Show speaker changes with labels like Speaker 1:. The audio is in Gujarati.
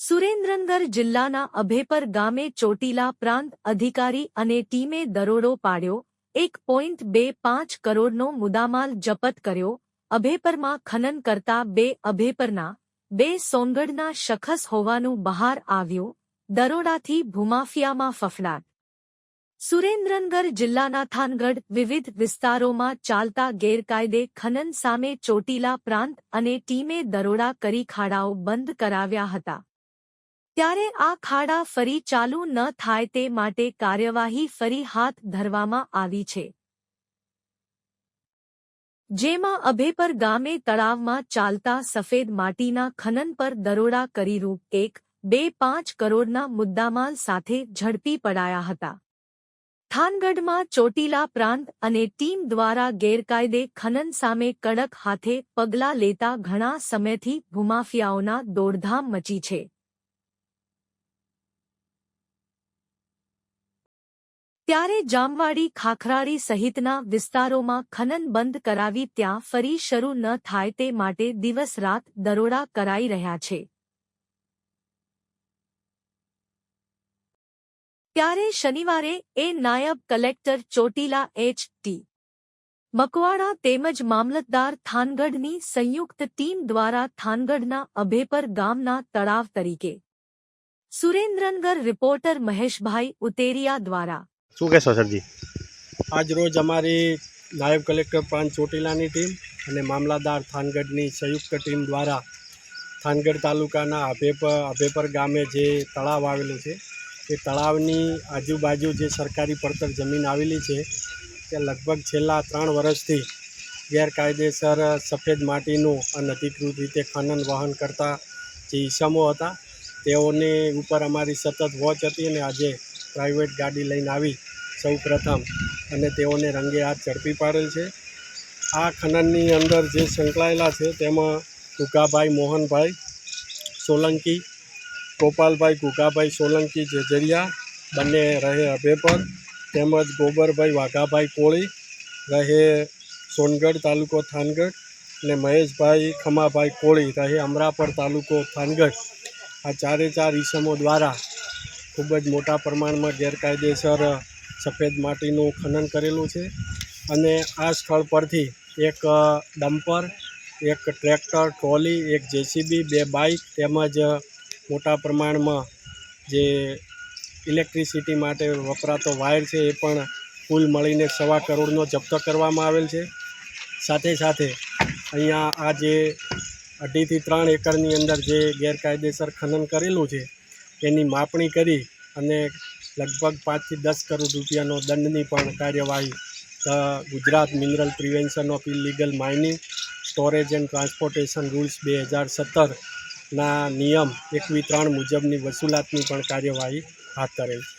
Speaker 1: સુરેન્દ્રનગર જિલ્લાના અભેપર ગામે ચોટીલા પ્રાંત અધિકારી અને ટીમે દરોડો પાડ્યો, 1.25 કરોડનો મુદ્દામાલ જપ્ત કર્યો। અભેપરમાં ખનન કરતા અભેપરના 2 સોનગઢના શખસ હોવાનું બહાર આવ્યું। દરોડાથી ભૂમાફિયામાં ફફડાટ। સુરેન્દ્રનગર જિલ્લાના થાનગઢ વિવિધ વિસ્તારોમાં ચાલતા ગેરકાયદે ખનન સામે ચોટીલા પ્રાંત અને ટીમે દરોડા કરી ખાડાઓ બંધ કરાવ્યા હતા। ત્યારે આ ખાડા ફરી ચાલુ ન થાય તે માટે કાર્યવાહી ફરી હાથ ધરવામાં આવી છે, જેમાં અભેપર ગામે તળાવમાં ચાલતા સફેદ માટીના ખનન પર દરોડા કરી ₹1.25 કરોડના મુદ્દામાલ સાથે ઝડપી પડાયા હતા। થાનગઢમાં ચોટીલા પ્રાંત અને ટીમ દ્વારા ગેરકાયદે ખનન સામે કડક હાથે પગલાં લેતા ઘણા સમયથી ભૂમાફિયાઓના દોડધામ મચી છે। ત્યારે જામવાડી ખાખરાળી સહિતના વિસ્તારોમાં ખનન બંધ કરાવી ત્યાં ફરી શરૂ ન થાય તે માટે દિવસ રાત દરોડા કરાઈ રહ્યા છે। ત્યારે શનિવારે નાયબ કલેક્ટર ચોટીલા H.T. મકવાણા તેમજ મામલતદાર થાનગઢની સંયુક્ત ટીમ દ્વારા થાનગઢના અભેપર ગામના તળાવ તરીકે સુરેન્દ્રનગર રિપોર્ટર મહેશભાઈ ઉતેરિયા દ્વારા
Speaker 2: શું કહેશો સરજી?
Speaker 3: આજ રોજ અમારી નાયબ કલેક્ટર પ્રાંત ચોટીલાની ટીમ અને મામલતદાર થાનગઢની સંયુક્ત ટીમ દ્વારા થાનગઢ તાલુકાના અભેપર ગામે જે તળાવ આવેલું છે એ તળાવની આજુબાજુ જે સરકારી પડતર જમીન આવેલી છે તે લગભગ છેલ્લા 3 વર્ષથી ગેરકાયદેસર સફેદ માટીનું અનધિકૃત રીતે ખનન વહન કરતા જે ઈસમો હતા તેઓને ઉપર અમારી સતત વોચ હતી અને આજે પ્રાઇવેટ ગાડી લઈને આવી સૌપ્રથમ અને તેઓને રંગે હાથ ઝડપી પાડેલ છે। આ ખનનની અંદર જે સંકળાયેલા છે તેમાં ગુગાભાઈ મોહનભાઈ સોલંકી, ગોપાલભાઈ ગુગાભાઈ સોલંકી જેજરિયા બંને રહે અભેપર, તેમજ ગોબરભાઈ વાઘાભાઈ કોળી રહે સોનગઢ તાલુકો થાનગઢ અને મહેશભાઈ ખમાભાઈ કોળી રહે અમરાપર તાલુકો થાનગઢ। આ 4 ઈસમો દ્વારા ખૂબ જ મોટા પ્રમાણમાં ગેરકાયદેસર સફેદ માટીનું ખનન કરેલું છે અને આ સ્થળ પરથી એક ડમ્પર, એક ટ્રેક્ટર, ટ્રોલી, એક જેસીબી, 2 બાઇક તેમજ મોટા પ્રમાણમાં જે ઇલેક્ટ્રિસિટી માટે વપરાતો વાયર છે એ પણ કુલ મળીને 1.25 કરોડનો જપ્ત કરવામાં આવેલ છે। સાથે સાથે અહીંયા આ જે 2.5 થી 3 એકરની અંદર જે ગેરકાયદેસર ખનન કરેલું છે એની માપણી કરી અને લગભગ 5 થી 10 કરોડ રૂપિયાનો દંડની પણ કાર્યવાહી Gujarat mineral prevention of illegal mining storage and transportation rules 2017ના નિયમ 1(3) મુજબની વસૂલાતની પણ કાર્યવાહી હાથ ધરેલ છે।